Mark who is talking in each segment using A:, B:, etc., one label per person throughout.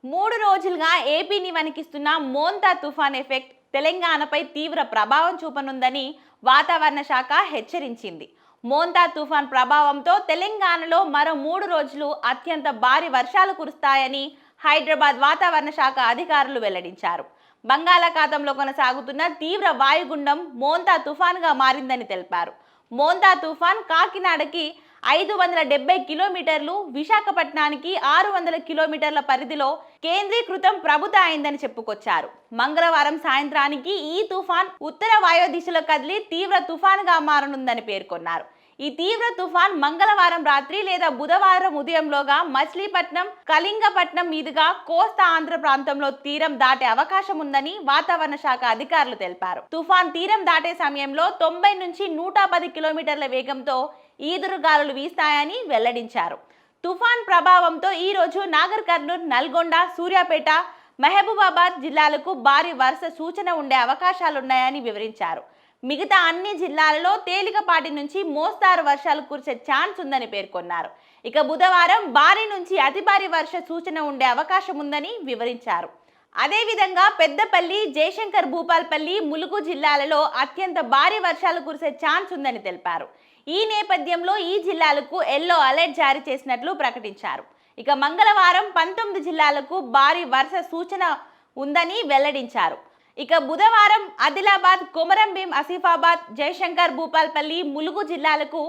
A: 3 రోజులుగా ఏపీని వణికిస్తున్న మోంతా తుఫాన్ ఎఫెక్ట్ తెలంగాణపై తీవ్ర ప్రభావం చూపనుందని వాతావరణ శాఖ హెచ్చరించింది. మోంతా తుఫాన్ ప్రభావంతో తెలంగాణలో మరో 3 రోజులు అత్యంత భారీ వర్షాలు కురుస్తాయని హైదరాబాద్ వాతావరణ శాఖ అధికారులు వెల్లడించారు. బంగాళాఖాతంలో కొనసాగుతున్న తీవ్ర వాయుగుండం మోంతా తుఫాన్గా మారిందని తెలిపారు. మోంతా తుఫాన్ కాకినాడకి 570 కిలోమీటర్లు, విశాఖపట్నానికి 600 కిలోమీటర్ల పరిధిలో కేంద్రీకృతం ప్రభుత్వ అయిందని చెప్పుకొచ్చారు. మంగళవారం సాయంత్రానికి ఈ తుఫాన్ ఉత్తర వాయు దిశలో కదిలి తీవ్ర తుఫాన్గా మారనుందని పేర్కొన్నారు. ఈ తీవ్ర తుఫాన్ మంగళవారం రాత్రి లేదా బుధవారం ఉదయంలోగా మచిలీపట్నం, కళింగపట్నం మీదుగా కోస్తా ఆంధ్ర ప్రాంతంలో తీరం దాటే అవకాశం ఉందని వాతావరణ శాఖ అధికారులు తెలిపారు. తుఫాన్ తీరం దాటే సమయంలో 90 నుంచి 110 కిలోమీటర్ల వేగంతో ఈదురుగాలులు వీస్తాయని వెల్లడించారు. తుఫాన్ ప్రభావంతో ఈ రోజు నాగర్ కర్నూల్, నల్గొండ, సూర్యాపేట, మహబూబాబాద్ జిల్లాలకు భారీ వర్ష సూచన ఉండే అవకాశాలున్నాయని వివరించారు. మిగతా అన్ని జిల్లాలలో తేలికపాటి నుంచి మోస్తారు వర్షాలు కురిసే ఛాన్స్ ఉందని పేర్కొన్నారు. ఇక బుధవారం భారీ నుంచి అతి భారీ వర్ష సూచన ఉండే అవకాశం ఉందని వివరించారు. అదేవిధంగా పెద్దపల్లి, జయశంకర్ భూపాల్పల్లి, ములుగు జిల్లాలలో అత్యంత భారీ వర్షాలు కురిసే ఛాన్స్ ఉందని తెలిపారు. ఈ నేపథ్యంలో ఈ జిల్లాలకు ఎల్లో అలర్ట్ జారీ చేసినట్లు ప్రకటించారు. ఇక మంగళవారం 19 జిల్లాలకు భారీ వర్ష సూచన ఉందని వెల్లడించారు. ఇక బుధవారం ఆదిలాబాద్, కొమరంభీం, ఆసిఫాబాద్, జయశంకర్ భూపాల్పల్లి, ములుగు జిల్లాలకు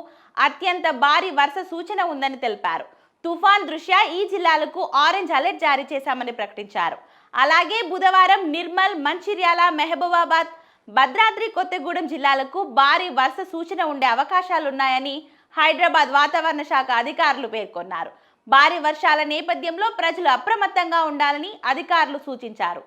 A: అత్యంత భారీ వర్ష సూచన ఉందని తెలిపారు. తుఫాన్ దృష్ట్యా ఈ జిల్లాలకు ఆరెంజ్ అలర్ట్ జారీ చేశామని ప్రకటించారు. అలాగే బుధవారం నిర్మల్, మంచిర్యాల, మహబూబాబాద్, భద్రాద్రి కొత్తగూడెం జిల్లాలకు భారీ వర్ష సూచన ఉండే అవకాశాలున్నాయని హైదరాబాద్ వాతావరణ శాఖ అధికారులు పేర్కొన్నారు. భారీ వర్షాల నేపథ్యంలో ప్రజలు అప్రమత్తంగా ఉండాలని అధికారులు సూచించారు.